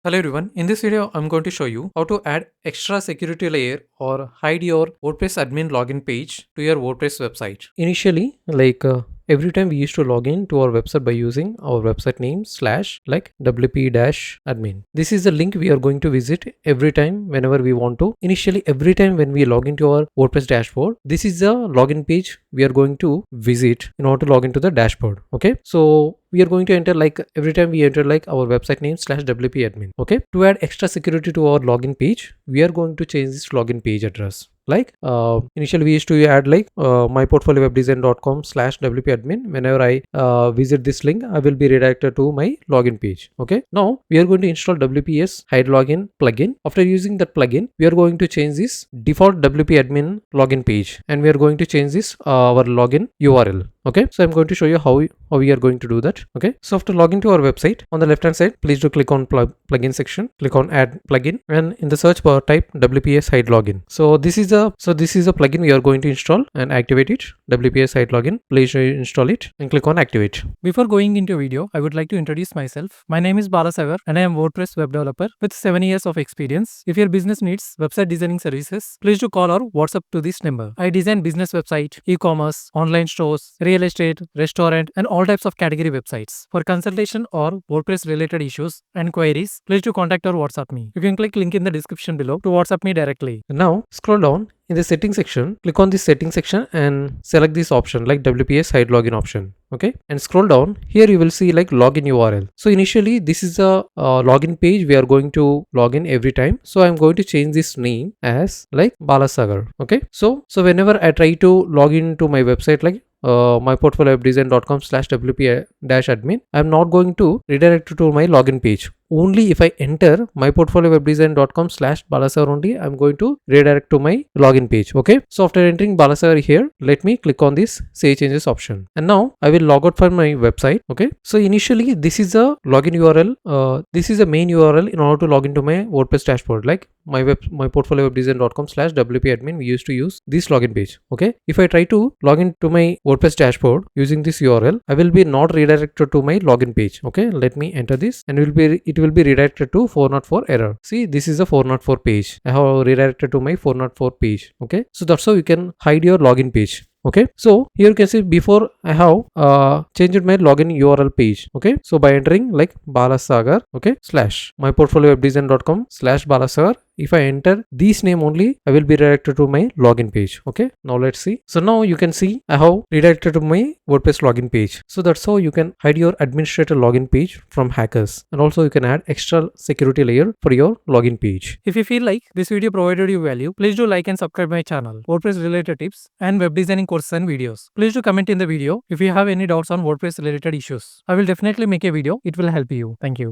Hello everyone, in this video I'm going to show you how to add extra security layer or hide your WordPress admin login page to your WordPress website. Initially, every time we used to log in to our website by using our website name / wp-admin. This is the link we are going to visit every time whenever we want to. Initially, every time when we log into our WordPress dashboard, this is the login page we are going to visit in order to log into the dashboard. Okay, so we are going to enter every time we enter our website name /wp-admin. Okay, to add extra security to our login page, we are going to change this login page address. Initially we used to add myportfoliowebdesign.com /wp-admin. Whenever I visit this link, I will be redirected to my login page. Okay, now we are going to install WPS Hide Login plugin. After using that plugin, we are going to change this default WP-admin login page, and we are going to change this our login URL. Okay, so I'm going to show you how we are going to do that. Okay, so after logging to our website, on the left hand side, please do click on plugin section, click on add plugin, and in the search bar type WPS Hide Login. So this is a plugin we are going to install and activate it. WPS Hide Login. Please install it and click on activate. Before going into video, I would like to introduce myself. My name is Balasagar and I am WordPress web developer with 7 years of experience. If your business needs website designing services, please do call or WhatsApp to this number. I design business website, e-commerce, online stores, real estate, restaurant, and all types of category websites. For consultation or WordPress related issues and queries, please do contact or WhatsApp me. You can click link in the description below to WhatsApp me directly. Now scroll down. In the settings section, click on this settings section and select this option like WPS Hide Login option. Okay, and scroll down. Here you will see login URL. So initially this is a login page we are going to log in every time. So I'm going to change this name as Balasagar. Okay, so whenever I try to log into my website myportfoliowebdesign.com /wp-admin, I'm not going to redirect to my login page. Only if I enter myportfoliowebdesign.com /Balasagar only, I'm going to redirect to my login page. Okay, so after entering Balasagar here, let me click on this save changes option, and now I will log out from my website. Okay, so initially this is a login URL. This is a main URL in order to log into my WordPress dashboard. myportfoliowebdesign.com /wp-admin, we used to use this login page. Okay, if I try to log into my WordPress dashboard using this URL, I will be not redirected to my login page. Okay, let me enter this, and it will be redirected to 404 error. See, this is a 404 page. I have redirected to my 404 page. Okay, so that's how you can hide your login page. Okay, so here you can see before I have changed my login URL page. Okay, so by entering Balasagar, okay, /myportfoliowebdesign.com /Balasagar, if I enter this name only, I will be redirected to my login page. Okay, now let's see. So now you can see I have redirected to my WordPress login page. So that's how you can hide your administrator login page from hackers, and also you can add extra security layer for your login page. If you feel like this video provided you value, please do like and subscribe my channel, WordPress related tips and web designing courses and videos. Please do comment in the video if you have any doubts on WordPress related issues. I will definitely make a video. It will help you. Thank you.